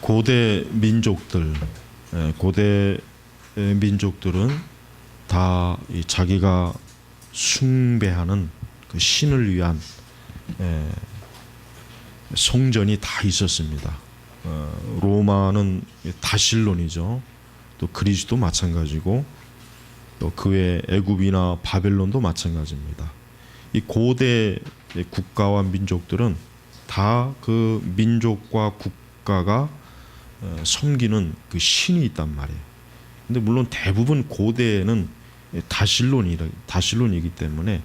고대 민족들, 고대 민족들은 다 자기가 숭배하는 그 신을 위한 성전이 다 있었습니다. 로마는 다실론이죠. 또 그리스도 마찬가지고 또 그 외 애굽이나 바벨론도 마찬가지입니다. 이 고대 국가와 민족들은 다 그 민족과 국가가 섬기는 그 신이 있단 말이에요. 근데 물론 대부분 고대에는 다실론이기 때문에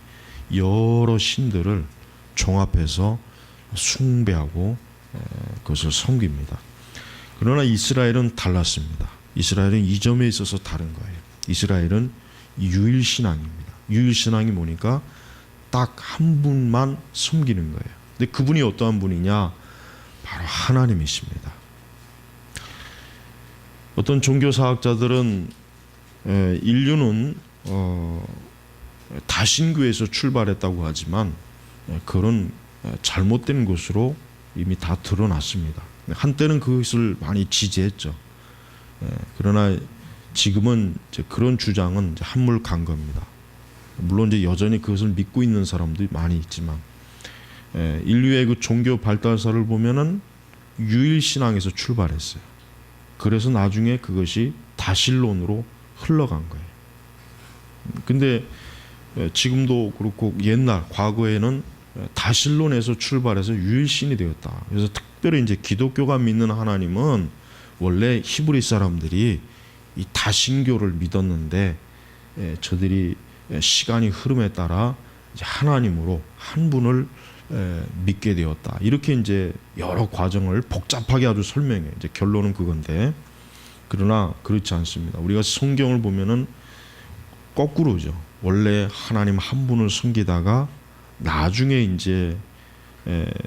여러 신들을 종합해서 숭배하고 그것을 섬깁니다. 그러나 이스라엘은 달랐습니다. 이스라엘은 이 점에 있어서 다른 거예요. 이스라엘은 유일신앙입니다. 유일신앙이 뭐니까 딱 한 분만 섬기는 거예요. 근데 그분이 어떠한 분이냐? 바로 하나님이십니다. 어떤 종교사학자들은 인류는 다신교에서 출발했다고 하지만 그런 잘못된 것으로 이미 다 드러났습니다. 한때는 그것을 많이 지지했죠. 그러나 지금은 이제 그런 주장은 이제 한물 간 겁니다. 물론 이제 여전히 그것을 믿고 있는 사람들이 많이 있지만 인류의 그 종교 발달사를 보면은 유일신앙에서 출발했어요. 그래서 나중에 그것이 다실론으로 흘러간 거예요. 근데 지금도 그렇고 옛날 과거에는 다실론에서 출발해서 유일신이 되었다. 그래서 특별히 이제 기독교가 믿는 하나님은 원래 히브리 사람들이 이 다신교를 믿었는데 저들이 시간이 흐름에 따라 이제 하나님으로 한 분을 믿게 되었다. 이렇게 이제 여러 과정을 복잡하게 아주 설명해. 이제 결론은 그건데, 그러나 그렇지 않습니다. 우리가 성경을 보면은 거꾸로죠. 원래 하나님 한 분을 섬기다가 나중에 이제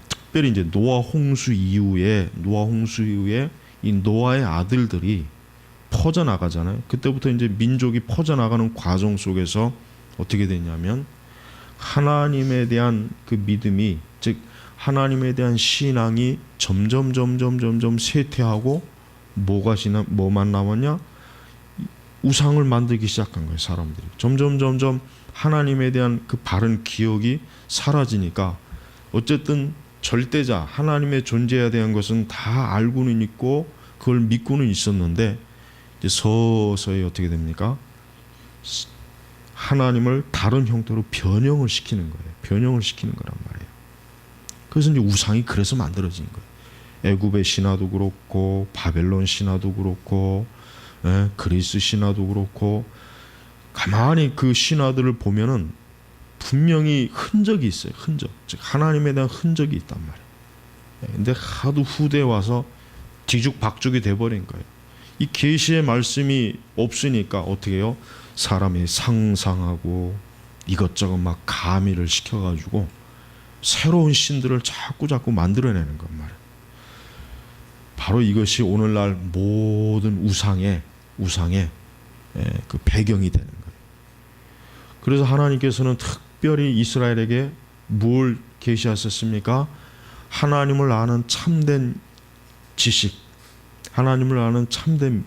특별히 이제 노아 홍수 이후에 이 노아의 아들들이 퍼져 나가잖아요. 그때부터 이제 민족이 퍼져 나가는 과정 속에서 어떻게 되냐면 하나님에 대한 그 믿음이, 즉 하나님에 대한 신앙이 점점 쇠퇴하고 뭐만 남았냐? 우상을 만들기 시작한 거예요. 사람들이 점점 하나님에 대한 그 바른 기억이 사라지니까 어쨌든 절대자 하나님의 존재에 대한 것은 다 알고는 있고 그걸 믿고는 있었는데 이제 서서히 어떻게 됩니까? 하나님을 다른 형태로 변형을 시키는 거예요. 변형을 시키는 거란 말이에요. 그래서 이제 우상이 그래서 만들어진 거예요. 애굽의 신화도 그렇고 바벨론 신화도 그렇고 그리스 신화도 그렇고 가만히 그 신화들을 보면은 분명히 흔적이 있어요. 흔적. 즉 하나님에 대한 흔적이 있단 말이에요. 근데 하도 후대에 와서 뒤죽박죽이 돼버린 거예요. 이 계시의 말씀이 없으니까 어떻게 해요? 사람이 상상하고 이것저것 막 가미를 시켜가지고 새로운 신들을 자꾸 만들어내는 것 말이에요. 바로 이것이 오늘날 모든 우상의 그 배경이 되는 거예요. 그래서 하나님께서는 특별히 이스라엘에게 뭘 계시하셨습니까? 하나님을 아는 참된 지식, 하나님을 아는 참된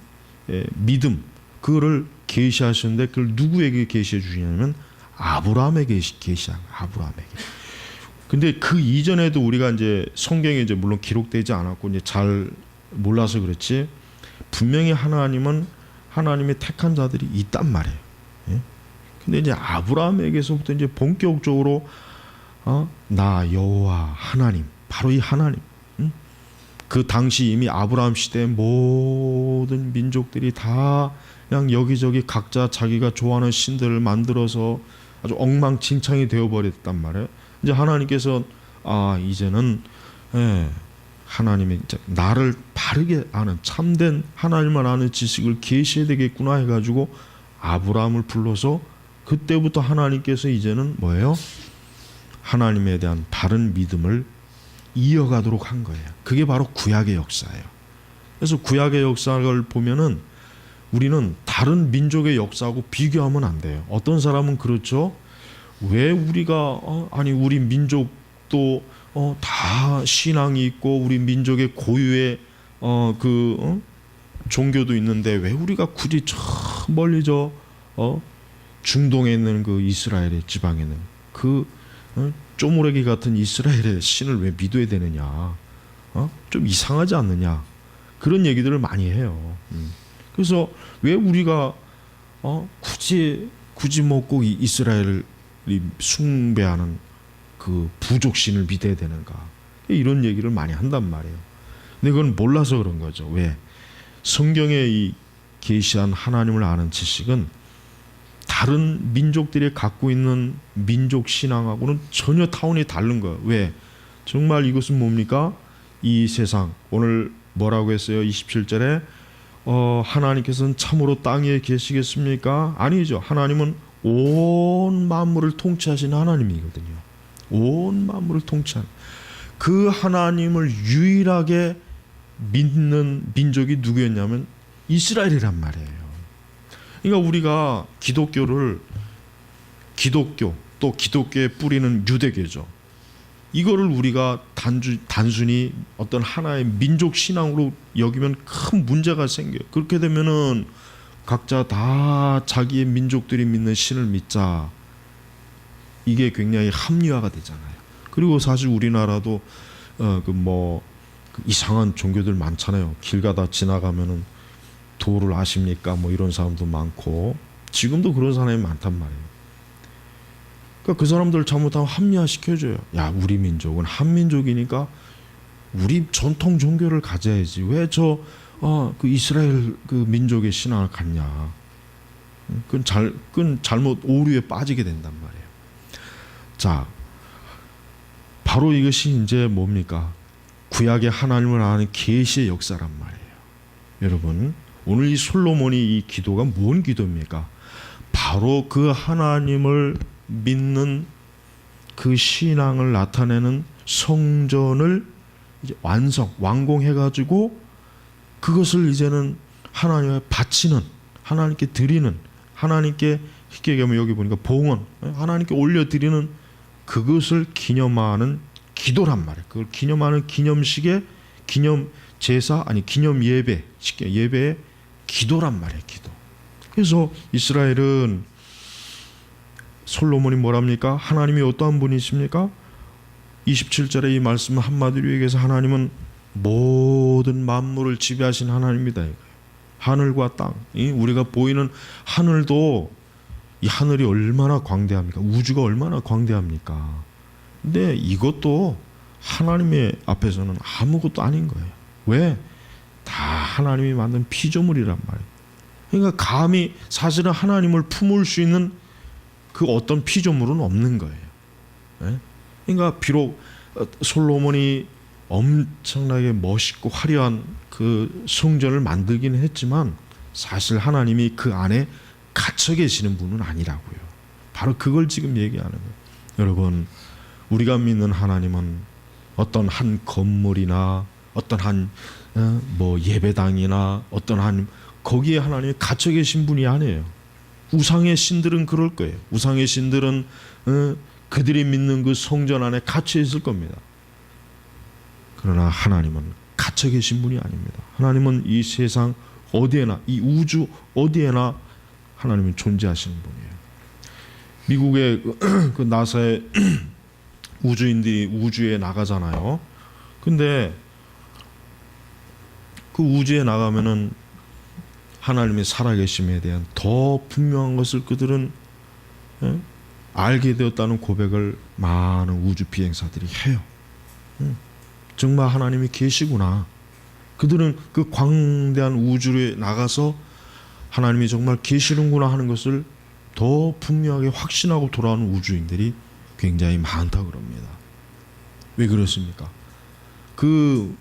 믿음, 그거를 계시하셨는데 그걸 누구에게 계시해 주시냐면 아브라함에게 계시한 아브라함에게. 근데 그 이전에도 우리가 이제 성경에 이제 물론 기록되지 않았고 이제 잘 몰라서 그렇지 분명히 하나님은 하나님의 택한 자들이 있단 말이에요. 예? 근데 이제 아브라함에게서부터 이제 본격적으로 나 여호와 하나님, 바로 이 하나님. 그 당시 이미 아브라함 시대의 모든 민족들이 다 그냥 여기저기 각자 자기가 좋아하는 신들을 만들어서 아주 엉망진창이 되어버렸단 말이에요. 이제 하나님께서 이제는 하나님이 이제 나를 바르게 아는 참된 하나님을 아는 지식을 계시해야 되겠구나 해가지고 아브라함을 불러서 그때부터 하나님께서 이제는 뭐예요? 하나님에 대한 바른 믿음을 이어가도록 한 거예요. 그게 바로 구약의 역사예요. 그래서 구약의 역사를 보면은 우리는 다른 민족의 역사하고 비교하면 안 돼요. 어떤 사람은 그렇죠. 왜 우리가 우리 민족도 다 신앙이 있고 우리 민족의 고유의 종교도 있는데 왜 우리가 굳이 저 멀리 중동에 있는 그 이스라엘의 지방에는 쪼무레기 같은 이스라엘의 신을 왜 믿어야 되느냐? 좀 이상하지 않느냐? 그런 얘기들을 많이 해요. 그래서 왜 우리가 굳이 꼭 이스라엘을 숭배하는 그 부족신을 믿어야 되는가? 이런 얘기를 많이 한단 말이에요. 근데 그건 몰라서 그런 거죠. 왜? 성경에 이 계시한 하나님을 아는 지식은 다른 민족들이 갖고 있는 민족 신앙하고는 전혀 타원이 다른 거예요. 왜? 정말 이것은 뭡니까? 이 세상, 오늘 뭐라고 했어요? 27절에 하나님께서는 참으로 땅 위에 계시겠습니까? 아니죠. 하나님은 온 만물을 통치하시는 하나님이거든요. 온 만물을 통치하는 그 하나님을 유일하게 믿는 민족이 누구였냐면 이스라엘이란 말이에요. 그러니까 우리가 기독교 또 기독교의 뿌리는 유대교죠. 이거를 우리가 단순히 어떤 하나의 민족 신앙으로 여기면 큰 문제가 생겨요. 그렇게 되면은 각자 다 자기의 민족들이 믿는 신을 믿자. 이게 굉장히 합리화가 되잖아요. 그리고 사실 우리나라도 이상한 종교들 많잖아요. 길 가다 지나가면은 도를 아십니까? 이런 사람도 많고 지금도 그런 사람이 많단 말이에요. 그러니까 그 사람들 잘못하면 합리화시켜줘요. 야, 우리 민족은 한민족이니까 우리 전통 종교를 가져야지. 왜 그 이스라엘 그 민족의 신앙을 갖냐? 그건 잘못 오류에 빠지게 된단 말이에요. 자, 바로 이것이 이제 뭡니까? 구약의 하나님을 아는 계시의 역사란 말이에요. 여러분, 오늘 이 솔로몬이 이 기도가 뭔 기도입니까? 바로 그 하나님을 믿는 그 신앙을 나타내는 성전을 이제 완공해가지고 그것을 이제는 하나님에 바치는, 하나님께 드리는, 하나님께 쉽게 얘기하면 여기 보니까 봉헌, 하나님께 올려드리는 그것을 기념하는 기도란 말이에요. 그걸 기념하는 기념식의 기념 제사 기념 예배, 쉽게 예배의 기도란 말이에요. 기도. 그래서 이스라엘은 솔로몬이 뭐랍니까? 하나님이 어떠한 분이십니까? 27절에 이 말씀 한마디로 얘기해서 하나님은 모든 만물을 지배하신 하나님이다 이거예요. 하늘과 땅, 우리가 보이는 하늘도 이 하늘이 얼마나 광대합니까? 우주가 얼마나 광대합니까? 근데 이것도 하나님의 앞에서는 아무것도 아닌 거예요. 왜? 다 하나님이 만든 피조물이란 말이에요. 그러니까 감히 사실은 하나님을 품을 수 있는 그 어떤 피조물은 없는 거예요. 그러니까 비록 솔로몬이 엄청나게 멋있고 화려한 그 성전을 만들기는 했지만 사실 하나님이 그 안에 갇혀 계시는 분은 아니라고요. 바로 그걸 지금 얘기하는 거예요. 여러분, 우리가 믿는 하나님은 어떤 한 건물이나 어떤 한 예배당이나 어떤 한 거기에 하나님이 갇혀 계신 분이 아니에요. 우상의 신들은 그럴 거예요. 우상의 신들은 그들이 믿는 그 성전 안에 갇혀 있을 겁니다. 그러나 하나님은 갇혀 계신 분이 아닙니다. 하나님은 이 세상 어디에나, 이 우주 어디에나 하나님은 존재하시는 분이에요. 미국의 그 나사의 우주인들이 우주에 나가잖아요. 근데 그 우주에 나가면은 하나님의 살아계심에 대한 더 분명한 것을 그들은 알게 되었다는 고백을 많은 우주 비행사들이 해요. 정말 하나님이 계시구나. 그들은 그 광대한 우주에 나가서 하나님이 정말 계시는구나 하는 것을 더 분명하게 확신하고 돌아오는 우주인들이 굉장히 많다고 그럽니다. 왜 그렇습니까? 그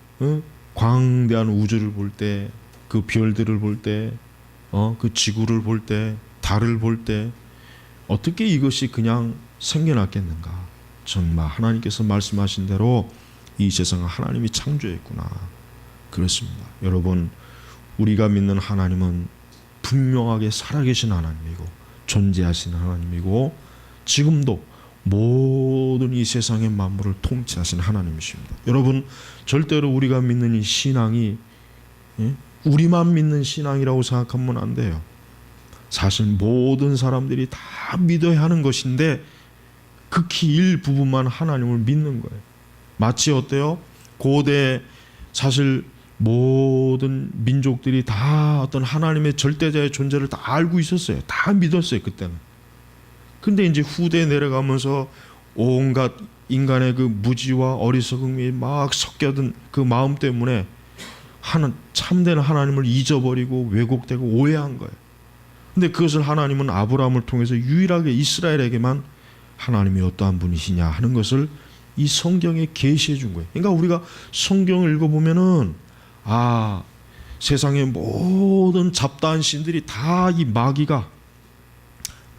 광대한 우주를 볼 때, 그 별들을 볼 때, 그 지구를 볼 때, 달을 볼 때 어떻게 이것이 그냥 생겨났겠는가? 정말 하나님께서 말씀하신 대로 이 세상을 하나님이 창조했구나. 그렇습니다. 여러분, 우리가 믿는 하나님은 분명하게 살아계신 하나님이고 존재하시는 하나님이고 지금도 모든 이 세상의 만물을 통치하시는 하나님이십니다. 여러분, 절대로 우리가 믿는 이 신앙이 예? 우리만 믿는 신앙이라고 생각하면 안 돼요. 사실 모든 사람들이 다 믿어야 하는 것인데 극히 일부분만 하나님을 믿는 거예요. 마치 어때요? 고대 사실 모든 민족들이 다 어떤 하나님의 절대자의 존재를 다 알고 있었어요. 다 믿었어요, 그때는. 근데 이제 후대에 내려가면서 온갖 인간의 그 무지와 어리석음이 막 섞여든 그 마음 때문에 참된 하나님을 잊어버리고 왜곡되고 오해한 거예요. 근데 그것을 하나님은 아브라함을 통해서 유일하게 이스라엘에게만 하나님이 어떠한 분이시냐 하는 것을 이 성경에 계시해 준 거예요. 그러니까 우리가 성경을 읽어보면은 세상의 모든 잡다한 신들이 다 이 마귀가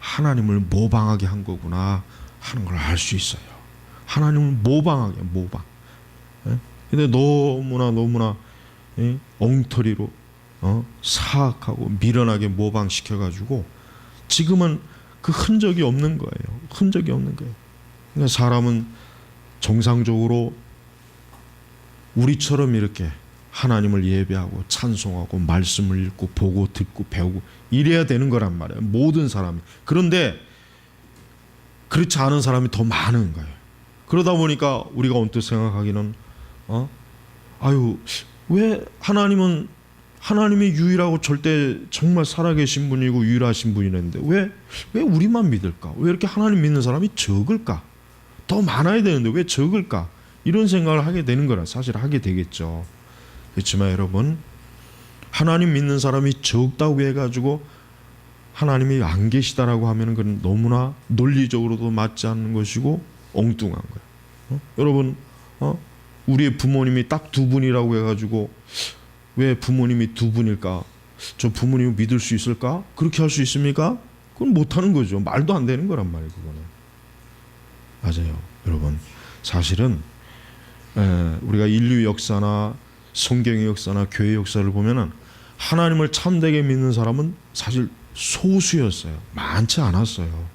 하나님을 모방하게 한 거구나 하는 걸 알 수 있어요. 하나님을 모방하게, 모방. 근데 너무나 엉터리로 사악하고 미련하게 모방시켜가지고 지금은 그 흔적이 없는 거예요. 흔적이 없는 거예요. 그러니까 사람은 정상적으로 우리처럼 이렇게 하나님을 예배하고 찬송하고 말씀을 읽고 보고 듣고 배우고 이래야 되는 거란 말이에요. 모든 사람이. 그런데 그렇지 않은 사람이 더 많은 거예요. 그러다 보니까 우리가 언뜻 생각하기는 왜 하나님이 유일하고 절대 정말 살아계신 분이고 유일하신 분이는데 왜 우리만 믿을까? 왜 이렇게 하나님 믿는 사람이 적을까? 더 많아야 되는데 왜 적을까? 이런 생각을 하게 되는 거라 사실 하게 되겠죠. 그렇지만 여러분, 하나님 믿는 사람이 적다고 해가지고 하나님이 안 계시다라고 하면 그건 너무나 논리적으로도 맞지 않는 것이고 엉뚱한 거예요. 여러분, 우리의 부모님이 딱 두 분이라고 해가지고 왜 부모님이 두 분일까? 저 부모님을 믿을 수 있을까? 그렇게 할 수 있습니까? 그건 못하는 거죠. 말도 안 되는 거란 말이에요. 그거는. 맞아요. 여러분, 사실은 우리가 인류 역사나 성경의 역사나 교회 역사를 보면은 하나님을 참되게 믿는 사람은 사실 소수였어요. 많지 않았어요.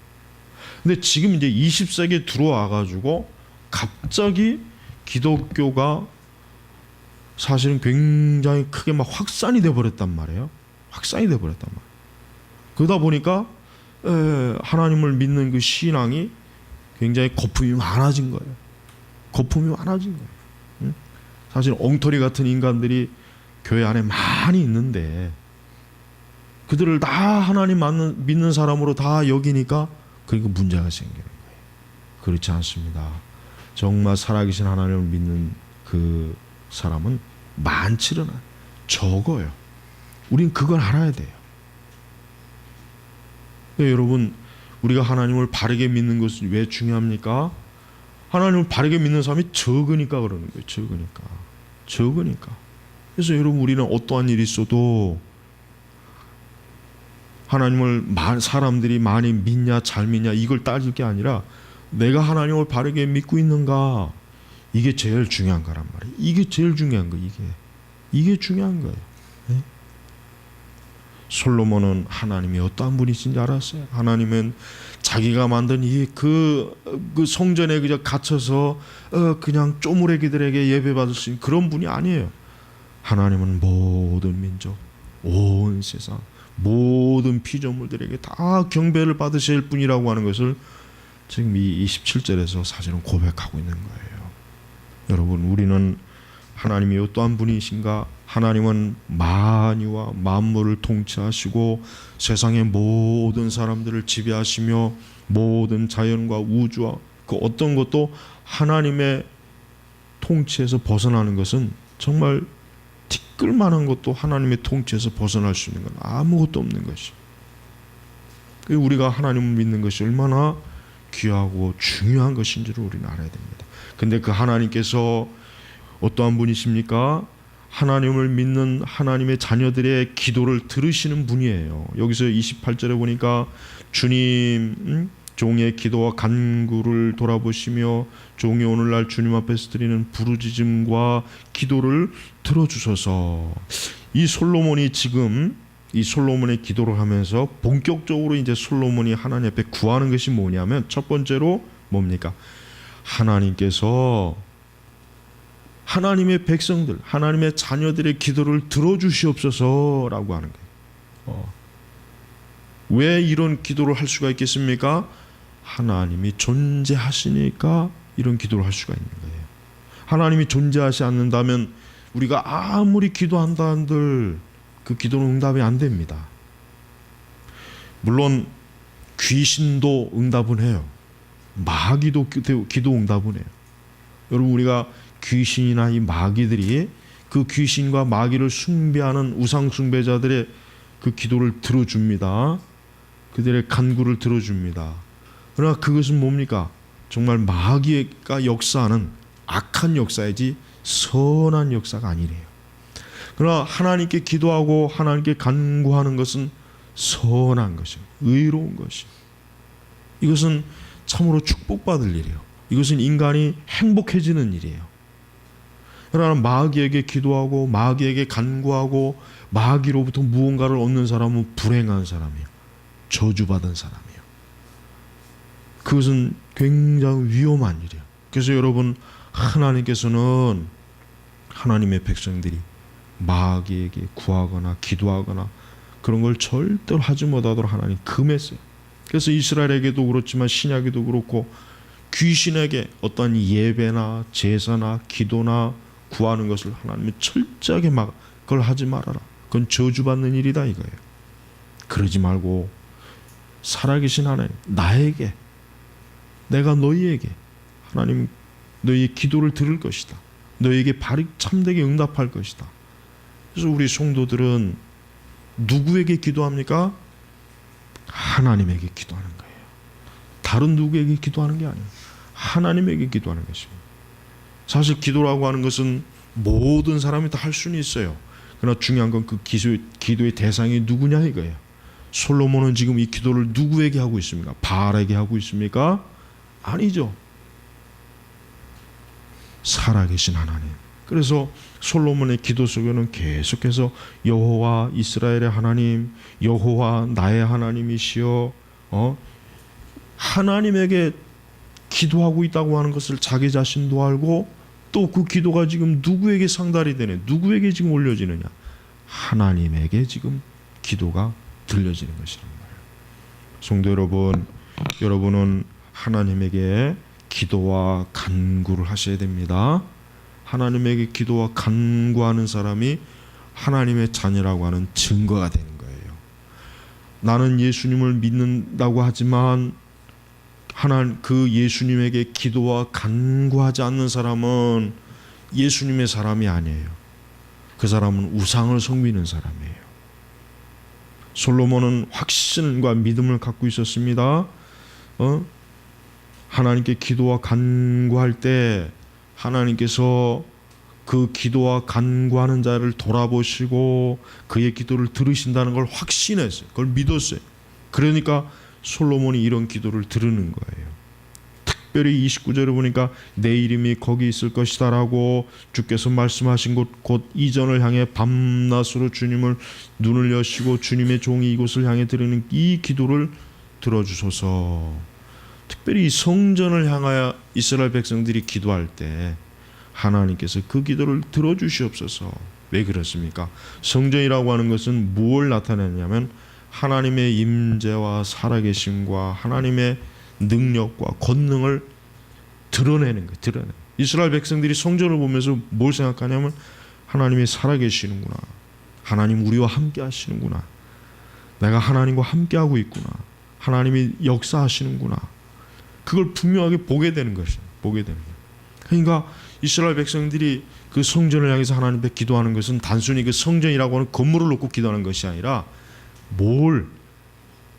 근데 지금 이제 20세기에 들어와 가지고 갑자기 기독교가 사실은 굉장히 크게 막 확산이 돼 버렸단 말이에요. 확산이 돼 버렸단 말이에요. 그러다 보니까 하나님을 믿는 그 신앙이 굉장히 거품이 많아진 거예요. 거품이 많아진 거예요. 응? 사실 엉터리 같은 인간들이 교회 안에 많이 있는데 그들을 다 하나님 믿는 사람으로 다 여기니까 그러니까 문제가 생기는 거예요. 그렇지 않습니다. 정말 살아계신 하나님을 믿는 그 사람은 많지는 않아요. 적어요. 우린 그걸 알아야 돼요. 여러분, 우리가 하나님을 바르게 믿는 것이 왜 중요합니까? 하나님을 바르게 믿는 사람이 적으니까 그러는 거예요. 적으니까. 그래서 여러분, 우리는 어떠한 일이 있어도 하나님을 사람들이 많이 믿냐 잘 믿냐 이걸 따질 게 아니라 내가 하나님을 바르게 믿고 있는가, 이게 제일 중요한 거란 말이에요. 이게 제일 중요한 거예요. 이게 중요한 거예요. 네? 솔로몬은 하나님이 어떠한 분이신지 알았어요. 하나님은 자기가 만든 그 성전에 그냥 갇혀서 그냥 쪼무레기들에게 예배받을 수 있는 그런 분이 아니에요. 하나님은 모든 민족, 온 세상, 모든 피조물들에게 다 경배를 받으실 분이라고 하는 것을 지금 이 27절에서 사실은 고백하고 있는 거예요. 여러분, 우리는 하나님이 어떠한 분이신가? 하나님은 만유와 만물을 통치하시고 세상의 모든 사람들을 지배하시며 모든 자연과 우주와 그 어떤 것도 하나님의 통치에서 벗어나는 것은 정말 티끌만한 것도 하나님의 통치에서 벗어날 수 있는 건 아무것도 없는 것이. 우리가 하나님을 믿는 것이 얼마나 귀하고 중요한 것인지를 우리는 알아야 됩니다. 근데 그 하나님께서 어떠한 분이십니까? 하나님을 믿는 하나님의 자녀들의 기도를 들으시는 분이에요. 여기서 28절에 보니까 주님, 종의 기도와 간구를 돌아보시며 종이 오늘날 주님 앞에서 드리는 부르짖음과 기도를 들어주소서. 이 솔로몬이 지금 이 솔로몬의 기도를 하면서 본격적으로 이제 솔로몬이 하나님 앞에 구하는 것이 뭐냐면 첫 번째로 뭡니까? 하나님의 백성들, 하나님의 자녀들의 기도를 들어주시옵소서라고 하는 거예요. 왜 이런 기도를 할 수가 있겠습니까? 하나님이 존재하시니까 이런 기도를 할 수가 있는 거예요. 하나님이 존재하지 않는다면 우리가 아무리 기도한다 한들 그 기도는 응답이 안 됩니다. 물론 귀신도 응답은 해요. 마귀도 기도 응답은 해요. 여러분, 우리가 귀신이나 이 마귀들이 그 귀신과 마귀를 숭배하는 우상 숭배자들의 그 기도를 들어줍니다. 그들의 간구를 들어줍니다. 그러나 그것은 뭡니까? 정말 마귀가 역사하는 악한 역사이지 선한 역사가 아니래요. 그러나 하나님께 기도하고 하나님께 간구하는 것은 선한 것이에요. 의로운 것이에요. 이것은 참으로 축복받을 일이에요. 이것은 인간이 행복해지는 일이에요. 그러나 마귀에게 기도하고 마귀에게 간구하고 마귀로부터 무언가를 얻는 사람은 불행한 사람이에요. 저주받은 사람이에요. 그것은 굉장히 위험한 일이에요. 그래서 여러분, 하나님께서는 하나님의 백성들이 마귀에게 구하거나 기도하거나 그런 걸 절대로 하지 못하도록 하나님 금했어요. 그래서 이스라엘에게도 그렇지만 신약에도 그렇고 귀신에게 어떤 예배나 제사나 기도나 구하는 것을 하나님이 철저하게 막 그걸 하지 말아라. 그건 저주받는 일이다 이거예요. 그러지 말고 살아계신 하나님, 나에게, 내가 너희에게 하나님 너희의 기도를 들을 것이다. 너희에게 바로 참되게 응답할 것이다. 그래서 우리 성도들은 누구에게 기도합니까? 하나님에게 기도하는 거예요. 다른 누구에게 기도하는 게 아니에요. 하나님에게 기도하는 것입니다. 사실 기도라고 하는 것은 모든 사람이 다 할 수는 있어요. 그러나 중요한 건 그 기도의 대상이 누구냐 이거예요. 솔로몬은 지금 이 기도를 누구에게 하고 있습니까? 바알에게 하고 있습니까? 아니죠. 살아계신 하나님. 그래서 솔로몬의 기도 속에는 계속해서 여호와 이스라엘의 하나님, 여호와 나의 하나님이시여, 하나님에게 기도하고 있다고 하는 것을 자기 자신도 알고 또 그 기도가 지금 누구에게 상달이 되네, 누구에게 지금 올려지느냐, 하나님에게 지금 기도가 들려지는 것이란 말이에요. 성도 여러분, 여러분은 하나님에게 기도와 간구를 하셔야 됩니다. 하나님에게 기도와 간구하는 사람이 하나님의 자녀라고 하는 증거가 되는 거예요. 나는 예수님을 믿는다고 하지만 그 예수님에게 기도와 간구하지 않는 사람은 예수님의 사람이 아니에요. 그 사람은 우상을 섬기는 사람이에요. 솔로몬은 확신과 믿음을 갖고 있었습니다. 하나님께 기도와 간구할 때 하나님께서 그 기도와 간구하는 자를 돌아보시고 그의 기도를 들으신다는 걸 확신했어요. 그걸 믿었어요. 그러니까 솔로몬이 이런 기도를 들으는 거예요. 특별히 29절에 보니까 내 이름이 거기 있을 것이다 라고 주께서 말씀하신 곳 곧 이전을 향해 밤낮으로 주님을 눈을 여시고 주님의 종이 이곳을 향해 드리는 이 기도를 들어주소서. 특별히 성전을 향하여 이스라엘 백성들이 기도할 때 하나님께서 그 기도를 들어주시옵소서. 왜 그렇습니까? 성전이라고 하는 것은 무엇을 나타내냐면 하나님의 임재와 살아계심과 하나님의 능력과 권능을 드러내는 거예요. 드러내는. 이스라엘 백성들이 성전을 보면서 뭘 생각하냐면 하나님이 살아계시는구나. 하나님 우리와 함께 하시는구나. 내가 하나님과 함께하고 있구나. 하나님이 역사하시는구나. 그걸 분명하게 보게 되는 것이에요. 보게 되는 거예요. 그러니까 이스라엘 백성들이 그 성전을 향해서 하나님 앞에 기도하는 것은 단순히 그 성전이라고 하는 건물을 놓고 기도하는 것이 아니라 뭘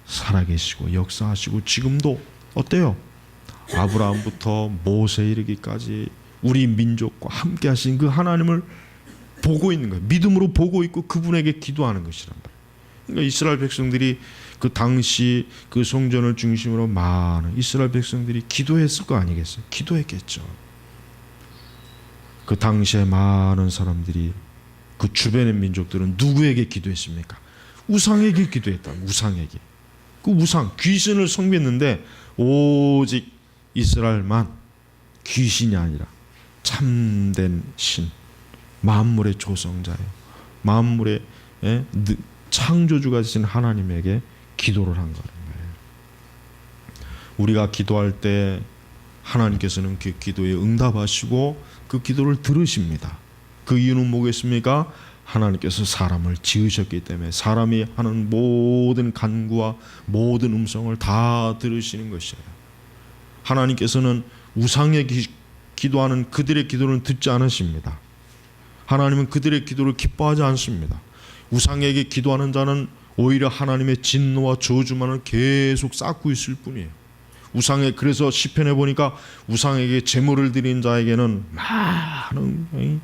살아계시고 역사하시고 지금도 어때요? 아브라함부터 모세에 이르기까지 우리 민족과 함께 하신 그 하나님을 보고 있는 거예요. 믿음으로 보고 있고 그분에게 기도하는 것이란 말이에요. 그러니까 이스라엘 백성들이 그 당시 그 성전을 중심으로 많은 이스라엘 백성들이 기도했을 거 아니겠어요? 기도했겠죠. 그 당시에 많은 사람들이 그 주변의 민족들은 누구에게 기도했습니까? 우상에게 기도했다. 우상에게. 그 우상, 귀신을 섬겼는데 오직 이스라엘만 귀신이 아니라 참된 신, 만물의 조성자예요. 만물의 창조주가 되신 하나님에게 기도를 한 거예요. 우리가 기도할 때 하나님께서는 그 기도에 응답하시고 그 기도를 들으십니다. 그 이유는 뭐겠습니까? 하나님께서 사람을 지으셨기 때문에 사람이 하는 모든 간구와 모든 음성을 다 들으시는 것이에요. 하나님께서는 우상에 기도하는 그들의 기도를 듣지 않으십니다. 하나님은 그들의 기도를 기뻐하지 않습니다. 우상에게 기도하는 자는 오히려 하나님의 진노와 저주만을 계속 쌓고 있을 뿐이에요. 그래서 시편에 보니까 우상에게 제물을 드린 자에게는 많은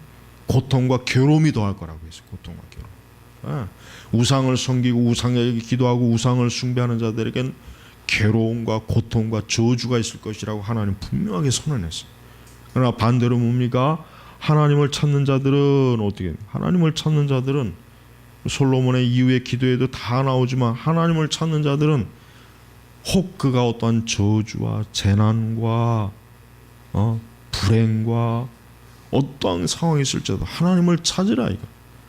고통과 괴로움이 더할 거라고 했어요. 고통과 괴로움. 우상을 섬기고 우상에게 기도하고 우상을 숭배하는 자들에겐 괴로움과 고통과 저주가 있을 것이라고 하나님 분명하게 선언했어요. 그러나 반대로 뭡니까? 하나님을 찾는 자들은 어떻게? 하나님을 찾는 자들은 솔로몬의 이후의 기도에도 다 나오지만 하나님을 찾는 자들은 혹 그가 어떠한 저주와 재난과 불행과 어떠한 상황이 있을지라도 하나님을 찾으라 이거.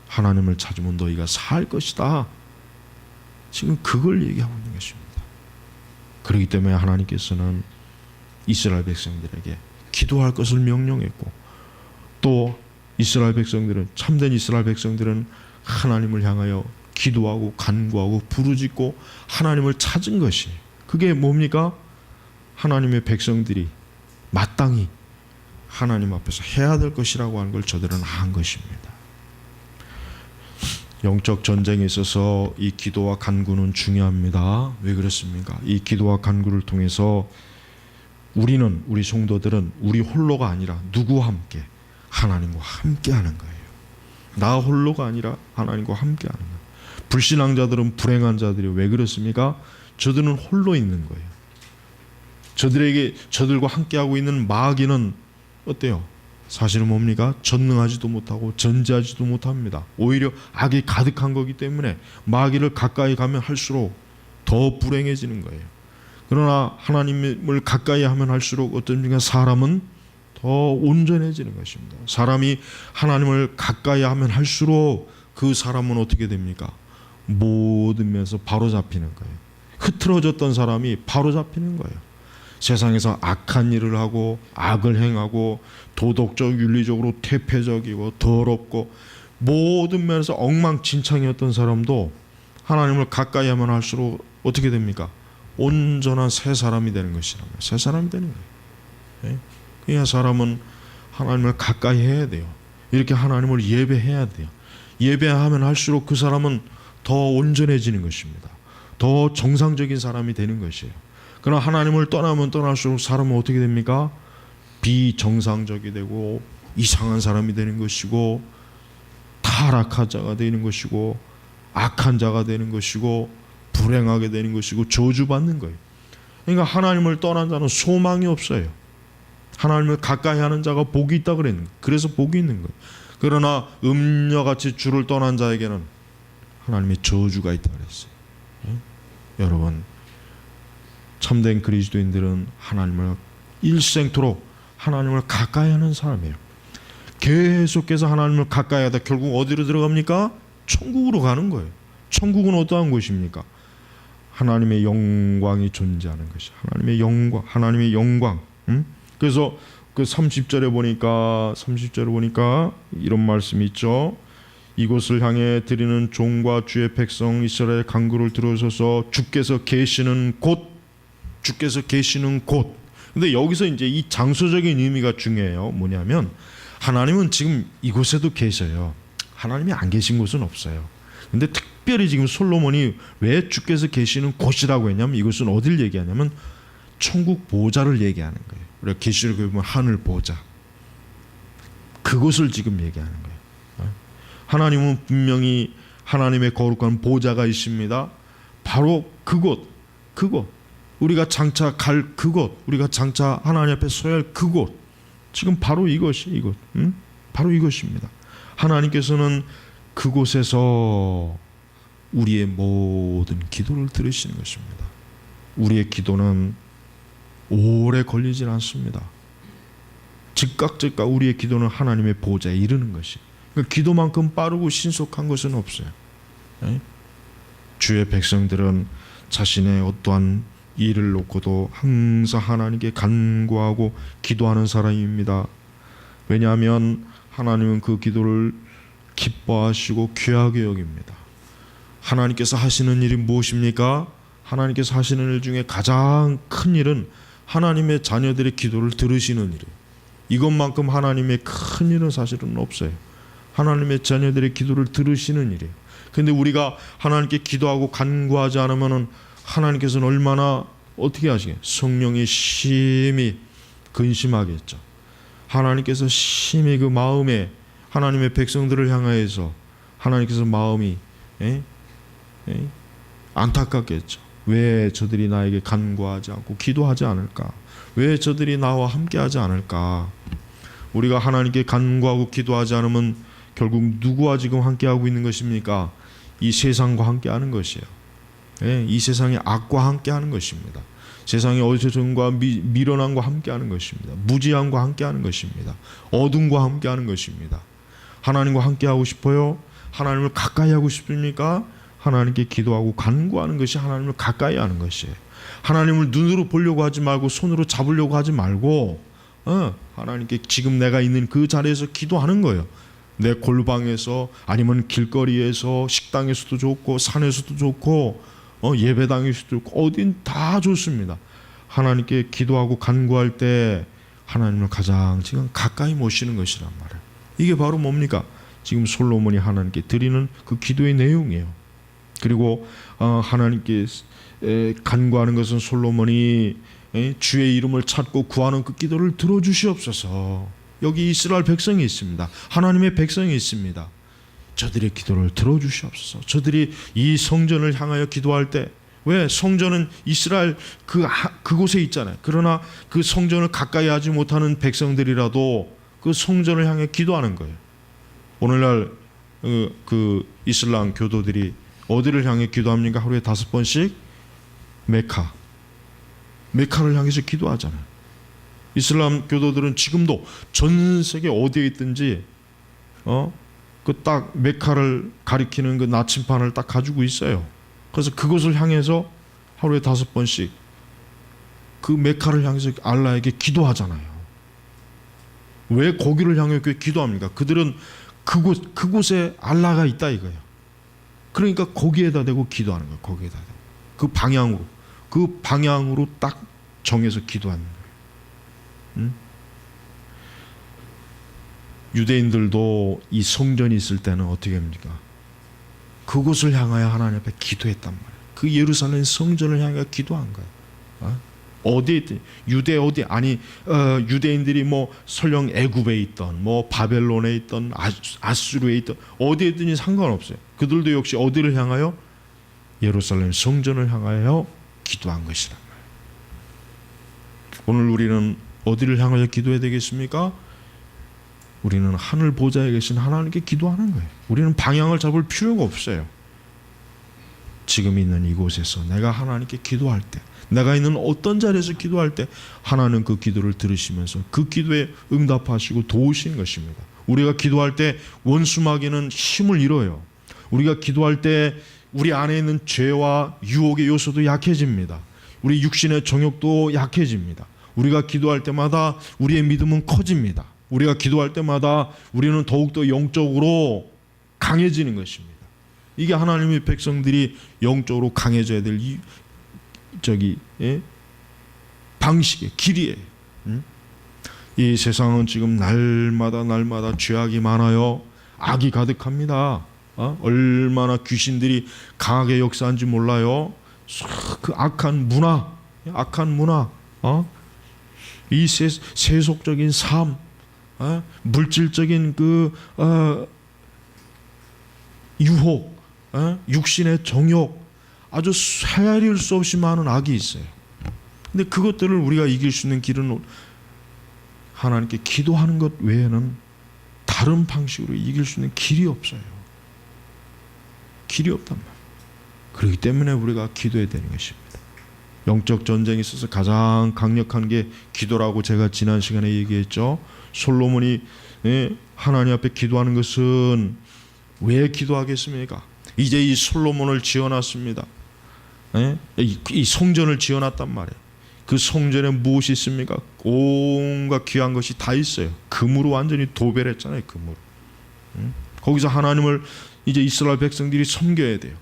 하나님을 찾으면 너희가 살 것이다. 지금 그걸 얘기하고 있는 것입니다. 그렇기 때문에 하나님께서는 이스라엘 백성들에게 기도할 것을 명령했고 또 이스라엘 백성들은 참된 이스라엘 백성들은 하나님을 향하여 기도하고 간구하고 부르짖고 하나님을 찾은 것이 그게 뭡니까? 하나님의 백성들이 마땅히 하나님 앞에서 해야 될 것이라고 하는 걸 저들은 한 것입니다. 영적 전쟁에 있어서 이 기도와 간구는 중요합니다. 왜 그렇습니까? 이 기도와 간구를 통해서 우리 성도들은 우리 홀로가 아니라 누구와 함께? 하나님과 함께 하는 거예요. 나 홀로가 아니라 하나님과 함께 하는 거예요. 불신앙자들은 불행한 자들이 왜 그렇습니까? 저들은 홀로 있는 거예요. 저들과 함께하고 있는 마귀는 어때요? 사실은 뭡니까? 전능하지도 못하고 전지하지도 못합니다. 오히려 악이 가득한 거기 때문에 마귀를 가까이 가면 할수록 더 불행해지는 거예요. 그러나 하나님을 가까이 하면 할수록 어떻습니까? 사람은 더 온전해지는 것입니다. 사람이 하나님을 가까이 하면 할수록 그 사람은 어떻게 됩니까? 모든 면에서 바로 잡히는 거예요. 흐트러졌던 사람이 바로 잡히는 거예요. 세상에서 악한 일을 하고 악을 행하고 도덕적 윤리적으로 퇴폐적이고 더럽고 모든 면에서 엉망진창이었던 사람도 하나님을 가까이 하면 할수록 어떻게 됩니까? 온전한 새 사람이 되는 것이라면 새 사람이 되는 거예요. 그러니까 사람은 하나님을 가까이 해야 돼요. 이렇게 하나님을 예배해야 돼요. 예배하면 할수록 그 사람은 더 온전해지는 것입니다. 더 정상적인 사람이 되는 것이에요. 그러나 하나님을 떠나면 떠날수록 사람은 어떻게 됩니까? 비정상적이 되고 이상한 사람이 되는 것이고 타락한 자가 되는 것이고 악한 자가 되는 것이고 불행하게 되는 것이고 저주받는 거예요. 그러니까 하나님을 떠난 자는 소망이 없어요. 하나님을 가까이 하는 자가 복이 있다 그랬는 거예요. 그래서 복이 있는 거예요. 그러나 음녀같이 주를 떠난 자에게는 하나님의 저주가 있다 그랬어요. 여러분, 참된 그리스도인들은 하나님을 일생토록 하나님을 가까이 하는 사람이에요. 계속해서 하나님을 가까이 하다 결국 어디로 들어갑니까? 천국으로 가는 거예요. 천국은 어떠한 곳입니까? 하나님의 영광이 존재하는 것이 하나님의 영광. 그래서 그 30절에 보니까 이런 말씀이 있죠. 이곳을 향해 드리는 종과 주의 백성 이스라엘 간구를 들으셔서 주께서 계시는 곳. 근데 여기서 이제 이 장소적인 의미가 중요해요. 뭐냐면 하나님은 지금 이곳에도 계셔요. 하나님이 안 계신 곳은 없어요. 근데 특별히 지금 솔로몬이 왜 주께서 계시는 곳이라고 했냐면 이것은 어딜 얘기하냐면 천국 보좌를 얘기하는 거예요. 우리가 계시록에 보면 하늘 보좌. 그곳을 지금 얘기하는 거예요. 하나님은 분명히 하나님의 거룩한 보좌가 있습니다. 바로 그곳 우리가 장차 갈 그곳, 우리가 장차 하나님 앞에 서야 할 그곳, 지금 바로 이곳, 바로 이것입니다. 하나님께서는 그곳에서 우리의 모든 기도를 들으시는 것입니다. 우리의 기도는 오래 걸리질 않습니다. 즉각 우리의 기도는 하나님의 보좌에 이르는 것이. 그러니까 기도만큼 빠르고 신속한 것은 없어요. 예? 주의 백성들은 자신의 어떠한 일을 놓고도 항상 하나님께 간구하고 기도하는 사람입니다. 왜냐하면 하나님은 그 기도를 기뻐하시고 귀하게 여깁니다. 하나님께서 하시는 일이 무엇입니까? 하나님께서 하시는 일 중에 가장 큰 일은 하나님의 자녀들의 기도를 들으시는 일이에요. 이것만큼 하나님의 큰 일은 사실은 없어요. 하나님의 자녀들의 기도를 들으시는 일이에요. 그런데 우리가 하나님께 기도하고 간구하지 않으면 하나님께서는 얼마나 어떻게 하시겠어요? 성령이 심히 근심하겠죠. 하나님께서 심히 그 마음에 하나님의 백성들을 향하여서 하나님께서 마음이 안타깝겠죠. 왜 저들이 나에게 간구하지 않고 기도하지 않을까? 왜 저들이 나와 함께하지 않을까? 우리가 하나님께 간구하고 기도하지 않으면 결국 누구와 지금 함께하고 있는 것입니까? 이 세상과 함께하는 것이에요. 이 세상의 악과 함께하는 것입니다. 세상의 어리석음과 미련함과 함께하는 것입니다. 무지함과 함께하는 것입니다. 어둠과 함께하는 것입니다. 하나님과 함께하고 싶어요? 하나님을 가까이 하고 싶습니까? 하나님께 기도하고 간구하는 것이 하나님을 가까이 하는 것이에요. 하나님을 눈으로 보려고 하지 말고 손으로 잡으려고 하지 말고 하나님께 지금 내가 있는 그 자리에서 기도하는 거예요. 내 골방에서 아니면 길거리에서 식당에서도 좋고 산에서도 좋고 예배당에서도 좋고 어딘 다 좋습니다. 하나님께 기도하고 간구할 때 하나님을 가장 지금 가까이 모시는 것이란 말이에요. 이게 바로 뭡니까? 지금 솔로몬이 하나님께 드리는 그 기도의 내용이에요. 그리고 하나님께 간구하는 것은 솔로몬이 주의 이름을 찾고 구하는 그 기도를 들어주시옵소서. 여기 이스라엘 백성이 있습니다. 하나님의 백성이 있습니다. 저들의 기도를 들어주시옵소서. 저들이 이 성전을 향하여 기도할 때, 왜 성전은 이스라엘 그곳에 있잖아요. 그러나 그 성전을 가까이 하지 못하는 백성들이라도 그 성전을 향해 기도하는 거예요. 오늘날 그 이슬람 교도들이 어디를 향해 기도합니까? 하루에 5번씩 메카를 향해서 기도하잖아요. 이슬람 교도들은 지금도 전 세계 어디에 있든지 그 딱 메카를 가리키는 그 나침판을 딱 가지고 있어요. 그래서 그것을 향해서 하루에 5번씩 그 메카를 향해서 알라에게 기도하잖아요. 왜 거기를 향해 기도합니까? 그들은 그곳에 알라가 있다 이거예요. 그러니까 거기에다 대고 기도하는 거예요. 거기에다 대고 그 방향으로 딱 정해서 기도하는 거예요. 유대인들도 이 성전이 있을 때는 어떻게 합니까? 그곳을 향하여 하나님 앞에 기도했단 말이에요. 그 예루살렘 성전을 향하여 기도한 거예요. 어디에 있든 유대인들이 뭐 설령 애굽에 있던 뭐 바벨론에 있던 아수르에 있던 어디에 있든지 상관없어요. 그들도 역시 어디를 향하여? 예루살렘 성전을 향하여 기도한 것이란 말이에요. 오늘 우리는 어디를 향하여 기도해야 되겠습니까? 우리는 하늘 보좌에 계신 하나님께 기도하는 거예요. 우리는 방향을 잡을 필요가 없어요. 지금 있는 이곳에서 내가 하나님께 기도할 때, 내가 있는 어떤 자리에서 기도할 때 하나님은 그 기도를 들으시면서 그 기도에 응답하시고 도우시는 것입니다. 우리가 기도할 때 원수마귀는 힘을 잃어요. 우리가 기도할 때 우리 안에 있는 죄와 유혹의 요소도 약해집니다. 우리 육신의 정욕도 약해집니다. 우리가 기도할 때마다 우리의 믿음은 커집니다. 우리가 기도할 때마다 우리는 더욱더 영적으로 강해지는 것입니다. 이게 하나님의 백성들이 영적으로 강해져야 될 방식의 길이에요. 이 세상은 지금 날마다 죄악이 많아요. 악이 가득합니다. 얼마나 귀신들이 강하게 역사한지 몰라요. 그 악한 문화, 이 세속적인 삶, 물질적인 그 유혹, 육신의 정욕, 아주 헤아릴 수 없이 많은 악이 있어요. 근데 그것들을 우리가 이길 수 있는 길은 하나님께 기도하는 것 외에는 다른 방식으로 이길 수 있는 길이 없어요. 길이 없단 말이에요. 그렇기 때문에 우리가 기도해야 되는 것입니다. 영적 전쟁에 있어서 가장 강력한 게 기도라고 제가 지난 시간에 얘기했죠. 솔로몬이 하나님 앞에 기도하는 것은 왜 기도하겠습니까? 이제 이 솔로몬을 지어놨습니다. 이 성전을 지어놨단 말이에요. 그 성전에 무엇이 있습니까? 온갖 귀한 것이 다 있어요. 금으로 완전히 도배했잖아요. 금으로. 거기서 하나님을 이제 이스라엘 백성들이 섬겨야 돼요.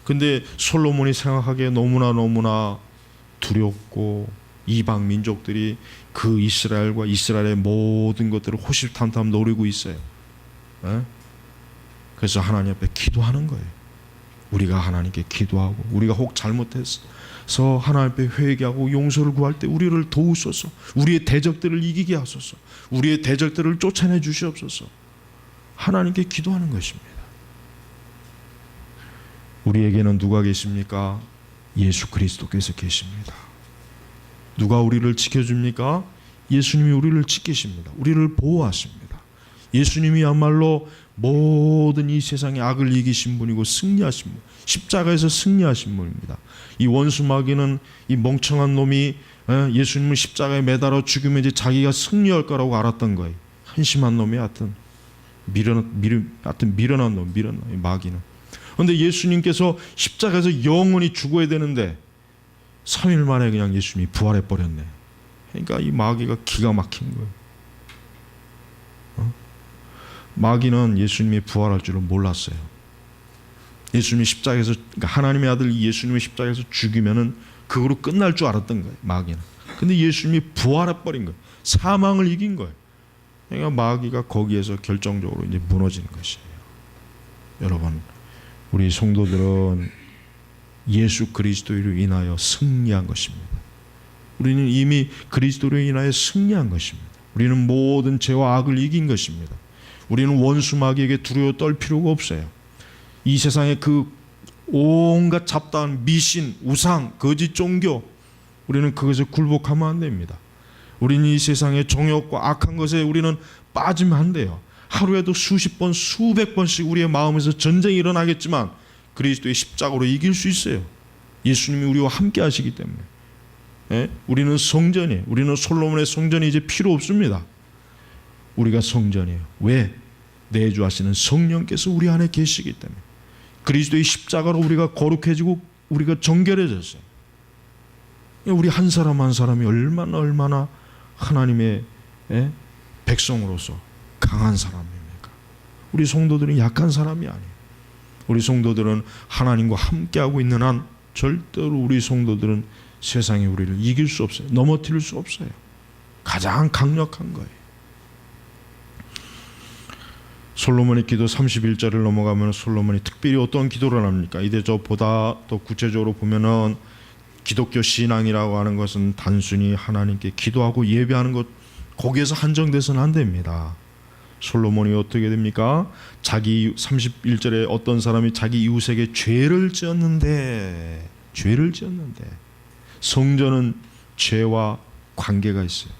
근데 솔로몬이 생각하기에 너무나 두렵고 이방 민족들이 그 이스라엘과 이스라엘의 모든 것들을 호시탐탐 노리고 있어요. 그래서 하나님 앞에 기도하는 거예요. 우리가 하나님께 기도하고 우리가 혹 잘못해서 하나님 앞에 회개하고 용서를 구할 때 우리를 도우소서. 우리의 대적들을 이기게 하소서. 우리의 대적들을 쫓아내 주시옵소서. 하나님께 기도하는 것입니다. 우리에게는 누가 계십니까? 예수 그리스도께서 계십니다. 누가 우리를 지켜줍니까? 예수님이 우리를 지키십니다. 우리를 보호하십니다. 예수님이야말로 모든 이 세상의 악을 이기신 분이고 승리하신 분, 십자가에서 승리하신 분입니다. 이 원수 마귀는 이 멍청한 놈이 예수님을 십자가에 매달아 죽이면 이제 자기가 승리할 거라고 알았던 거예요. 한심한 놈이 하여튼 미련한 놈, 마귀는. 그런데 예수님께서 십자가에서 영원히 죽어야 되는데 3일 만에 그냥 예수님이 부활해 버렸네. 그러니까 이 마귀가 기가 막힌 거예요. 마귀는 예수님이 부활할 줄은 몰랐어요. 예수님이 십자가에서, 그러니까 하나님의 아들 예수님의 십자가에서 죽이면은 그거로 끝날 줄 알았던 거예요. 마귀는. 근데 예수님이 부활해 버린 거예요. 사망을 이긴 거예요. 그러니까 마귀가 거기에서 결정적으로 이제 무너지는 것이에요. 여러분, 우리 성도들은 예수 그리스도로 인하여 승리한 것입니다. 우리는 이미 그리스도로 인하여 승리한 것입니다. 우리는 모든 죄와 악을 이긴 것입니다. 우리는 원수 마귀에게 두려워 떨 필요가 없어요. 이 세상의 그 온갖 잡다한 미신, 우상, 거짓 종교, 우리는 그것에 굴복하면 안 됩니다. 우리는 이 세상의 정욕과 악한 것에 우리는 빠지면 안 돼요. 하루에도 수십 번, 수백 번씩 우리의 마음에서 전쟁이 일어나겠지만 그리스도의 십자가로 이길 수 있어요. 예수님이 우리와 함께 하시기 때문에. 우리는 성전이에요. 우리는 솔로몬의 성전이 이제 필요 없습니다. 우리가 성전이에요. 왜? 내주하시는 성령께서 우리 안에 계시기 때문에. 그리스도의 십자가로 우리가 거룩해지고 우리가 정결해졌어요. 우리 한 사람 한 사람이 얼마나 하나님의 백성으로서 강한 사람입니까? 우리 성도들은 약한 사람이 아니에요. 우리 성도들은 하나님과 함께하고 있는 한 절대로 우리 성도들은 세상에 우리를 이길 수 없어요. 넘어뜨릴 수 없어요. 가장 강력한 거예요. 솔로몬의 기도 31절을 넘어가면 솔로몬이 특별히 어떤 기도를 합니까? 이제 보다 더 구체적으로 보면은 기독교 신앙이라고 하는 것은 단순히 하나님께 기도하고 예배하는 것 거기에서 한정돼서는 안 됩니다. 솔로몬이 어떻게 됩니까? 자기 31절에 어떤 사람이 자기 이웃에게 죄를 지었는데 성전은 죄와 관계가 있어요.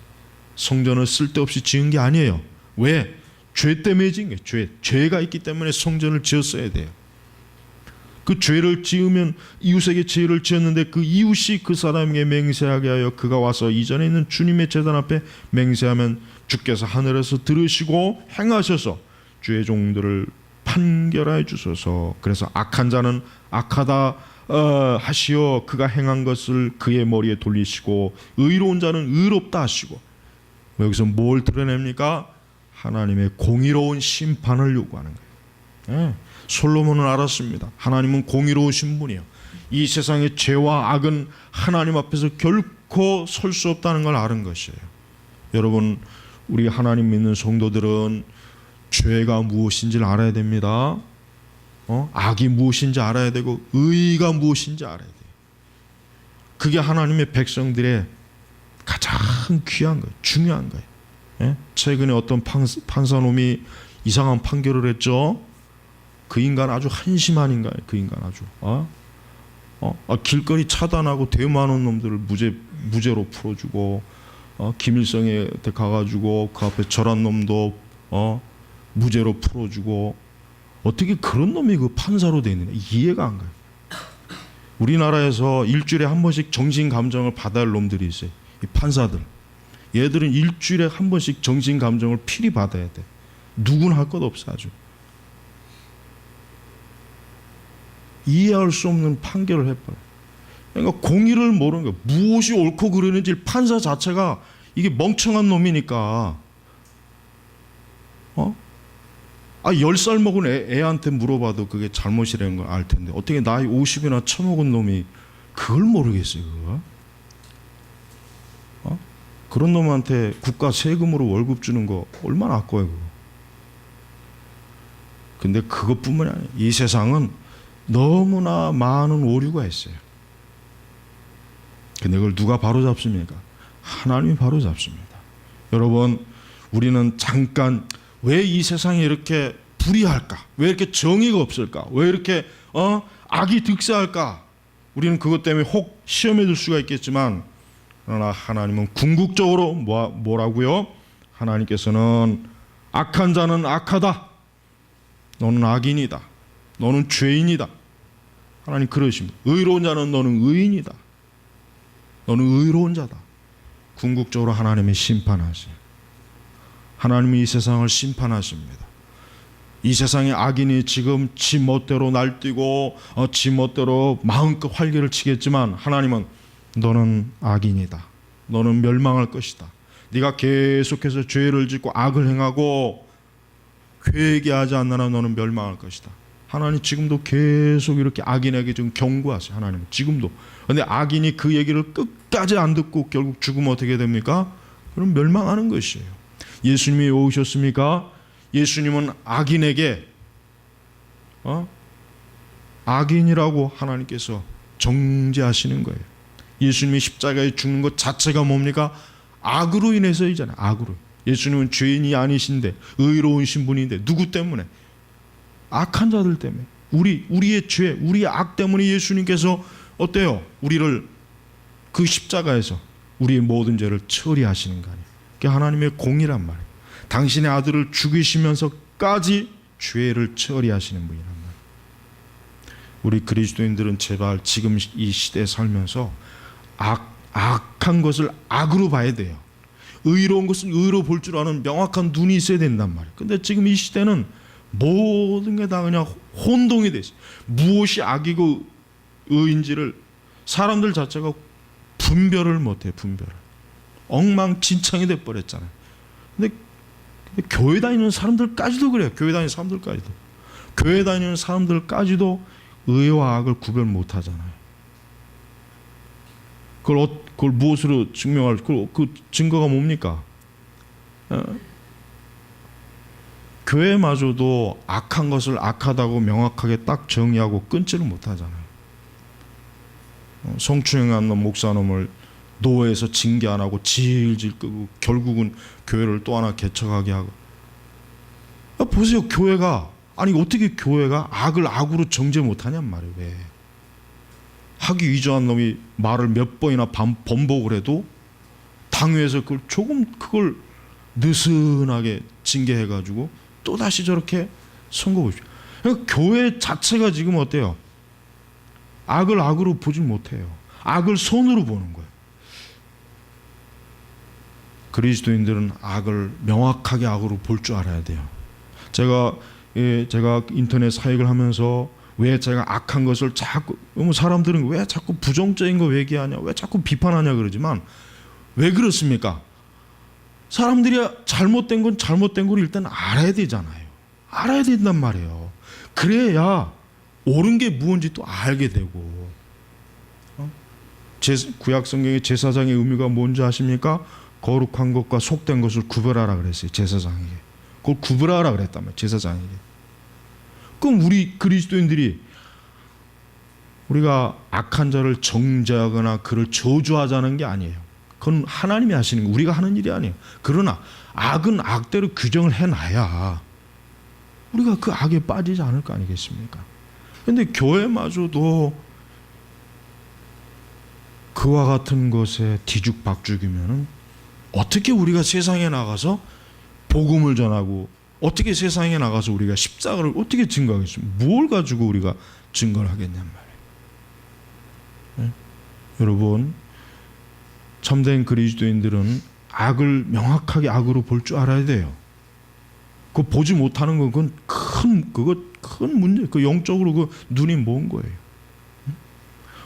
성전을 쓸데없이 지은 게 아니에요. 왜? 죄 때문에 지은 게 죄가 있기 때문에 성전을 지었어야 돼요. 그 죄를 지으면 이웃에게 죄를 지었는데 그 이웃이 그 사람에게 맹세하게 하여 그가 와서 이전에 있는 주님의 제단 앞에 맹세하면 주께서 하늘에서 들으시고 행하셔서 주의 종들을 판결하여 주소서. 그래서 악한 자는 악하다 하시어 그가 행한 것을 그의 머리에 돌리시고 의로운 자는 의롭다 하시고. 여기서 뭘 드러냅니까? 하나님의 공의로운 심판을 요구하는 거예요. 솔로몬은 알았습니다. 하나님은 공의로우신 분이에요. 이 세상의 죄와 악은 하나님 앞에서 결코 설 수 없다는 걸 아는 것이에요. 여러분, 우리 하나님 믿는 성도들은 죄가 무엇인지를 알아야 됩니다. 악이 무엇인지 알아야 되고 의가 무엇인지 알아야 돼요. 그게 하나님의 백성들의 가장 귀한 거예요. 중요한 거예요. 최근에 어떤 판사놈이 이상한 판결을 했죠. 그 인간 아주 한심한 인간이에요. 그 인간 아주 길거리 차단하고 대마는 놈들을 무죄로 풀어주고 김일성에 가가지고 그 앞에 절한 놈도 무죄로 풀어주고 어떻게 그런 놈이 그 판사로 돼 있느냐 이해가 안 가요. 우리나라에서 일주일에 한 번씩 정신 감정을 받아야 할 놈들이 있어요. 이 판사들. 얘들은 일주일에 한 번씩 정신 감정을 필히 받아야 돼. 누구나 할 것 없어 아주. 이해할 수 없는 판결을 해버려. 그러니까 공의를 모르는 거야. 무엇이 옳고 그르는지 판사 자체가 이게 멍청한 놈이니까. 10살 먹은 애한테 물어봐도 그게 잘못이라는 걸 알 텐데 어떻게 나이 50이나 처먹은 놈이 그걸 모르겠어요. 그거? 그런 놈한테 국가 세금으로 월급 주는 거 얼마나 아까워요. 그거. 근데 그것뿐만이 아니에요. 이 세상은 너무나 많은 오류가 있어요. 근데 그걸 누가 바로잡습니까? 하나님이 바로잡습니다. 여러분, 우리는 잠깐 왜 이 세상이 이렇게 불의할까? 왜 이렇게 정의가 없을까? 왜 이렇게 악이 득세할까? 우리는 그것 때문에 혹 시험에 들 수가 있겠지만, 그러나 하나님은 궁극적으로 뭐라고요? 하나님께서는 악한 자는 악하다. 너는 악인이다. 너는 죄인이다. 하나님 그러십니다. 의로운 자는 너는 의인이다. 너는 의로운 자다. 궁극적으로 하나님이 심판하세요. 하나님이 이 세상을 심판하십니다. 이 세상의 악인이 지금 지 멋대로 날뛰고 지 멋대로 마음껏 활개를 치겠지만 하나님은 너는 악인이다. 너는 멸망할 것이다. 네가 계속해서 죄를 짓고 악을 행하고 회개하지 않느나 너는 멸망할 것이다. 하나님 지금도 계속 이렇게 악인에게 좀 경고하세요. 하나님은 지금도. 그런데 악인이 그 얘기를 끝까지 안 듣고 결국 죽으면 어떻게 됩니까? 그럼 멸망하는 것이에요. 예수님이 오셨습니까? 예수님은 악인에게 악인이라고 하나님께서 정죄하시는 거예요. 예수님이 십자가에 죽는 것 자체가 뭡니까? 악으로 인해서이잖아요. 악으로. 예수님은 죄인이 아니신데 의로우신 분인데 누구 때문에? 악한 자들 때문에. 우리의 죄, 우리의 악 때문에 예수님께서 어때요? 우리를 그 십자가에서 우리의 모든 죄를 처리하시는 거 아니에요. 그게 하나님의 공이란 말이에요. 당신의 아들을 죽이시면서까지 죄를 처리하시는 분이란 말이에요. 우리 그리스도인들은 제발 지금 이 시대에 살면서 악한 것을 악으로 봐야 돼요. 의로운 것을 의로 볼 줄 아는 명확한 눈이 있어야 된단 말이에요. 근데 지금 이 시대는 모든 게 다 그냥 혼동이 돼 있어요. 무엇이 악이고 의인지를 사람들 자체가 분별을 못해요. 분별을. 엉망진창이 돼버렸잖아요. 근데 교회 다니는 사람들까지도 그래요. 교회 다니는 사람들까지도. 교회 다니는 사람들까지도 의와 악을 구별 못하잖아요. 그걸 무엇으로 증명할? 그 증거가 뭡니까? 교회마저도 악한 것을 악하다고 명확하게 딱 정의하고 끊지를 못하잖아요. 성추행한 놈 목사놈을 노예에서 징계 안 하고 질질 끄고 결국은 교회를 또 하나 개척하게 하고. 보세요. 교회가 아니 어떻게 교회가 악을 악으로 정죄 못하냔 말이에요. 왜? 학위 위조한 놈이 말을 몇 번이나 번복을 해도 당회에서 그걸 느슨하게 징계해가지고 또 다시 저렇게 선거 보십시오. 그러니까 교회 자체가 지금 어때요? 악을 악으로 보지 못해요. 악을 선으로 보는 거예요. 그리스도인들은 악을 명확하게 악으로 볼 줄 알아야 돼요. 제가 인터넷 사역을 하면서 왜 제가 악한 것을 자꾸 사람들은 왜 자꾸 부정적인 거 얘기하냐, 왜 자꾸 비판하냐 그러지만 왜 그렇습니까? 사람들이 잘못된 건 잘못된 걸 일단 알아야 되잖아요. 알아야 된단 말이에요. 그래야 옳은 게 무엇인지 또 알게 되고. 구약 성경의 제사장의 의미가 뭔지 아십니까? 거룩한 것과 속된 것을 구별하라 그랬어요. 제사장에게. 그걸 구별하라 그랬단 말이에요. 제사장에게. 그럼 우리 그리스도인들이 우리가 악한 자를 정죄하거나 그를 저주하자는 게 아니에요. 그건 하나님이 하시는 거, 우리가 하는 일이 아니에요. 그러나 악은 악대로 규정을 해놔야 우리가 그 악에 빠지지 않을 거 아니겠습니까? 그런데 교회마저도 그와 같은 것에 뒤죽박죽이면은 어떻게 우리가 세상에 나가서 복음을 전하고 어떻게 세상에 나가서 우리가 십자가를 어떻게 증거하겠습니까? 뭘 가지고 우리가 증거를 하겠냔 말이에요. 여러분, 참된 그리스도인들은 악을 명확하게 악으로 볼 줄 알아야 돼요. 그거 보지 못하는 건 큰 문제. 그 영적으로 그 눈이 먼 거예요.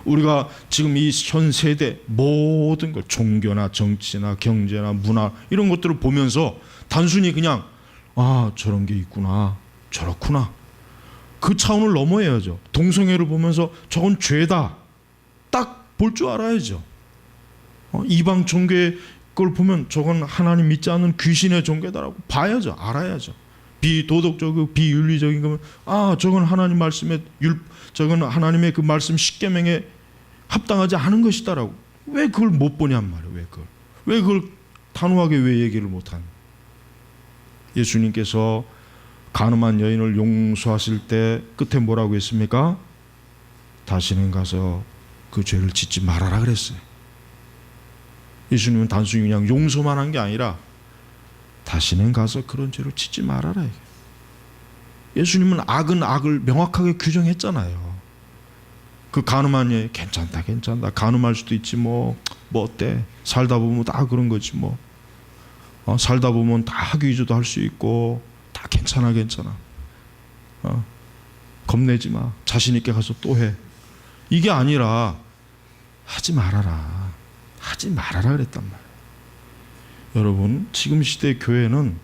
우리가 지금 이 현 세대 모든 걸 종교나 정치나 경제나 문화 이런 것들을 보면서 단순히 그냥 저런 게 있구나, 저렇구나, 그 차원을 넘어야죠. 동성애를 보면서 저건 죄다 딱 볼 줄 알아야죠. 이방 종교의 걸 보면 저건 하나님 믿지 않는 귀신의 종교다라고 봐야죠. 알아야죠. 비도덕적이고 비윤리적인 거면 저건 하나님 말씀에 저건 하나님의 그 말씀 십계명에 합당하지 않은 것이다라고. 왜 그걸 못 보냔 말이에요. 왜 그걸 단호하게 왜 얘기를 못하는? 예수님께서 간음한 여인을 용서하실 때 끝에 뭐라고 했습니까? 다시는 가서 그 죄를 짓지 말아라 그랬어요. 예수님은 단순히 그냥 용서만 한 게 아니라 다시는 가서 그런 죄를 짓지 말아라. 예수님은 악은 악을 명확하게 규정했잖아요. 그 간음한 여인 괜찮다. 간음할 수도 있지 뭐 어때? 살다 보면 다 그런 거지 뭐. 살다 보면 다 학위주도 할 수 있고 다 괜찮아. 겁내지 마. 자신 있게 가서 또 해. 이게 아니라 하지 말아라 그랬단 말이에요. 여러분, 지금 시대의 교회는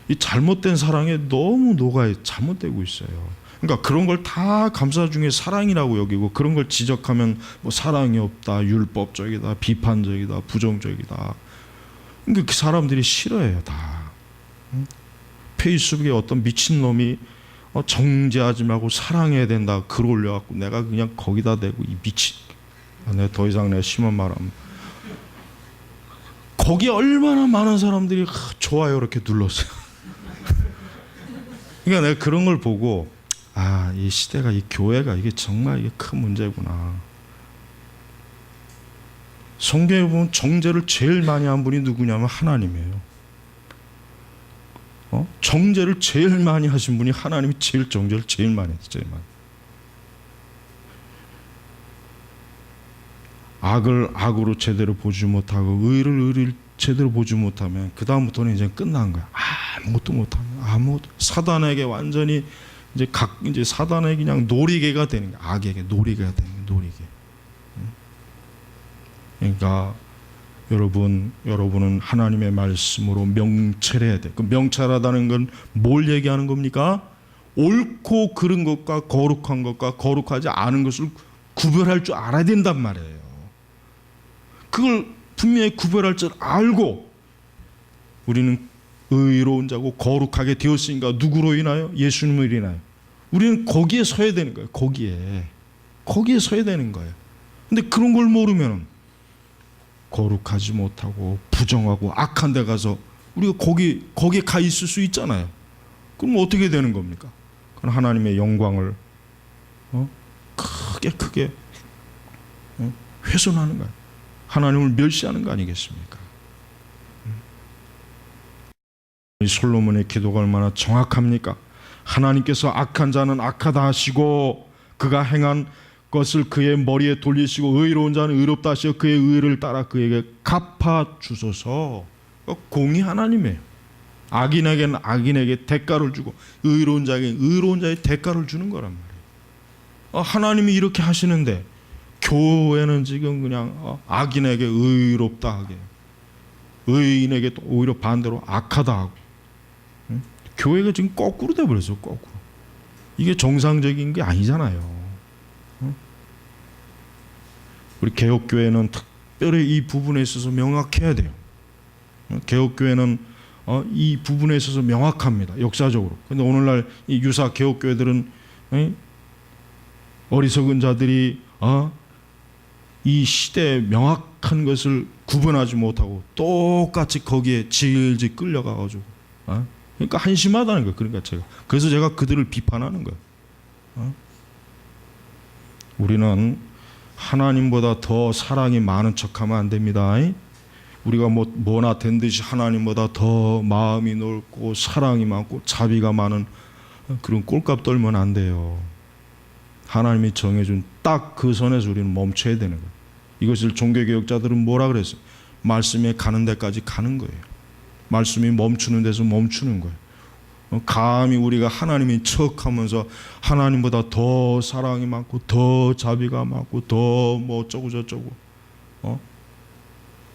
이 잘못된 사랑에 너무 잘못되고 있어요. 그러니까 그런 걸 다 감사 중에 사랑이라고 여기고, 그런 걸 지적하면 뭐 사랑이 없다, 율법적이다, 비판적이다, 부정적이다. 그러니까 그 사람들이 싫어해요 다. 페이스북에 어떤 미친놈이 정죄하지 말고 사랑해야 된다 글 올려갖고 내가 그냥 거기다 대고 이 미친, 내가 더 이상 내가 심한 말하면 거기에 얼마나 많은 사람들이 좋아요 이렇게 눌렀어요. 그러니까 내가 그런 걸 보고 이 시대가, 이 교회가 이게 정말 이게 큰 문제구나. 성경에 보면 정죄를 제일 많이 한 분이 누구냐면 하나님이에요. 정죄를 제일 많이 하신 분이 하나님이 정죄를 제일 많이 했어요. 악을 악으로 제대로 보지 못하고 의를 제대로 보지 못하면 그 다음부터는 이제 끝난 거야. 아무것도 못하면 사단에게 완전히 이제 사단의 그냥 놀이개가 되는 거야. 악에게 놀이개가 되는 거야. 놀이개. 그러니까 여러분은 하나님의 말씀으로 명철해야 돼. 그 명철하다는 건 뭘 얘기하는 겁니까? 옳고 그른 것과 거룩한 것과 거룩하지 않은 것을 구별할 줄 알아야 된단 말이에요. 그걸 분명히 구별할 줄 알고 우리는 의로운 자고 거룩하게 되었으니까 누구로 인하여? 예수님으로 인하여. 우리는 거기에 서야 되는 거예요. 거기에 서야 되는 거예요. 근데 그런 걸 모르면 거룩하지 못하고 부정하고 악한 데 가서 우리가 거기에 가 있을 수 있잖아요. 그럼 어떻게 되는 겁니까? 그건 하나님의 영광을 크게 훼손하는 거예요. 하나님을 멸시하는 거 아니겠습니까? 이 솔로몬의 기도가 얼마나 정확합니까? 하나님께서 악한 자는 악하다 하시고 그가 행한 것을 그의 머리에 돌리시고 의로운 자는 의롭다 하시고 그의 의를 따라 그에게 갚아 주소서. 공의 하나님이에요. 악인에게는 악인에게 대가를 주고 의로운 자에게 의로운 자의 대가를 주는 거란 말이에요. 하나님이 이렇게 하시는데 교회는 지금 그냥 악인에게 의롭다 하게, 의인에게 또 오히려 반대로 악하다 하고, 교회가 지금 거꾸로 돼버렸어요. 거꾸로. 이게 정상적인 게 아니잖아요. 우리 개혁교회는 특별히 이 부분에 있어서 명확해야 돼요. 개혁교회는 이 부분에 있어서 명확합니다. 역사적으로. 그런데 오늘날 이 유사 개혁교회들은 어리석은 자들이 이 시대의 명확한 것을 구분하지 못하고 똑같이 거기에 질질 끌려가가지고 그러니까 한심하다는 거예요. 그래서 제가 그들을 비판하는 거예요. 우리는 하나님보다 더 사랑이 많은 척하면 안 됩니다. 우리가 뭐나 된 듯이 하나님보다 더 마음이 넓고 사랑이 많고 자비가 많은 그런 꼴값 떨면 안 돼요. 하나님이 정해준 딱 그 선에서 우리는 멈춰야 되는 거예요. 이것을 종교개혁자들은 뭐라 그랬어요? 말씀에 가는 데까지 가는 거예요. 말씀이 멈추는 데서 멈추는 거예요. 감히 우리가 하나님인 척하면서 하나님보다 더 사랑이 많고 더 자비가 많고 더 뭐 어쩌고 저쩌고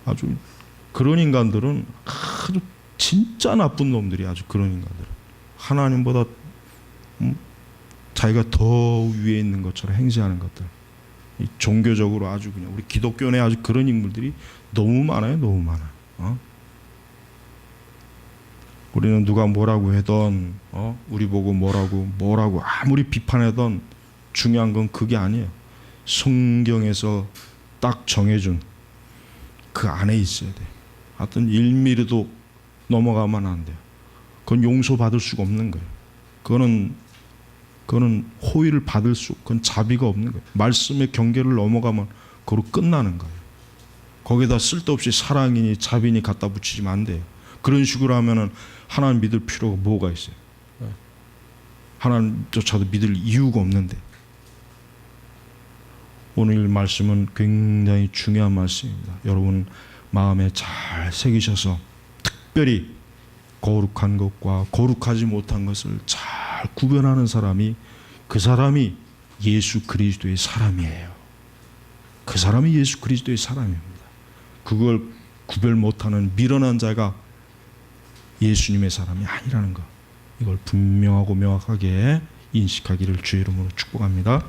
아주 그런 인간들은 아주 진짜 나쁜 놈들이 아주 그런 인간들은 하나님보다 자기가 더 위에 있는 것처럼 행세하는 것들 종교적으로 아주 그냥 우리 기독교 내 아주 그런 인물들이 너무 많아요. 너무 많아요. 우리는 누가 뭐라고 해던 우리 보고 뭐라고 아무리 비판하던 중요한 건 그게 아니에요. 성경에서 딱 정해준 그 안에 있어야 돼요. 하여튼 1mm도 넘어가면 안 돼요. 그건 용서받을 수가 없는 거예요. 그거는 호의를 받을 수, 그건 자비가 없는 거예요. 말씀의 경계를 넘어가면 그로 끝나는 거예요. 거기다 쓸데없이 사랑이니 자비니 갖다 붙이면 안 돼요. 그런 식으로 하면은 하나님 믿을 필요가 뭐가 있어요? 하나님조차도 믿을 이유가 없는데. 오늘 말씀은 굉장히 중요한 말씀입니다. 여러분 마음에 잘 새기셔서 특별히 거룩한 것과 거룩하지 못한 것을 잘 구별하는 사람이 그 사람이 예수 그리스도의 사람이에요. 그 사람이 예수 그리스도의 사람입니다. 그걸 구별 못하는 미련한 자가 예수님의 사람이 아니라는 것, 이걸 분명하고 명확하게 인식하기를 주의 이름으로 축복합니다.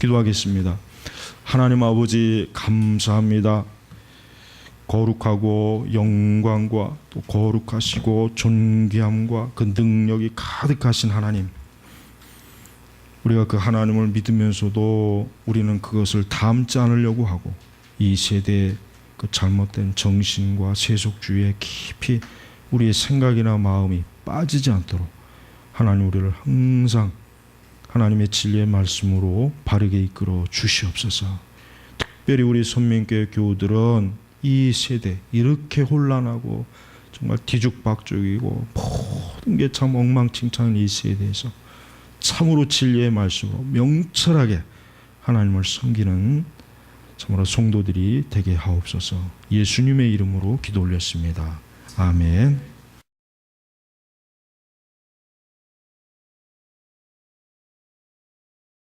기도하겠습니다. 하나님 아버지 감사합니다. 거룩하고 영광과 또 거룩하시고 존귀함과 그 능력이 가득하신 하나님, 우리가 그 하나님을 믿으면서도 우리는 그것을 닮지 않으려고 하고 이 세대의 그 잘못된 정신과 세속주의에 깊이 우리의 생각이나 마음이 빠지지 않도록 하나님 우리를 항상 하나님의 진리의 말씀으로 바르게 이끌어 주시옵소서. 특별히 우리 선민교회 교우들은 이 세대 이렇게 혼란하고 정말 뒤죽박죽이고 모든 게 참 엉망진창인 이 세대에서 참으로 진리의 말씀으로 명철하게 하나님을 섬기는 참으로 성도들이 되게 하옵소서. 예수님의 이름으로 기도 올렸습니다. 아멘.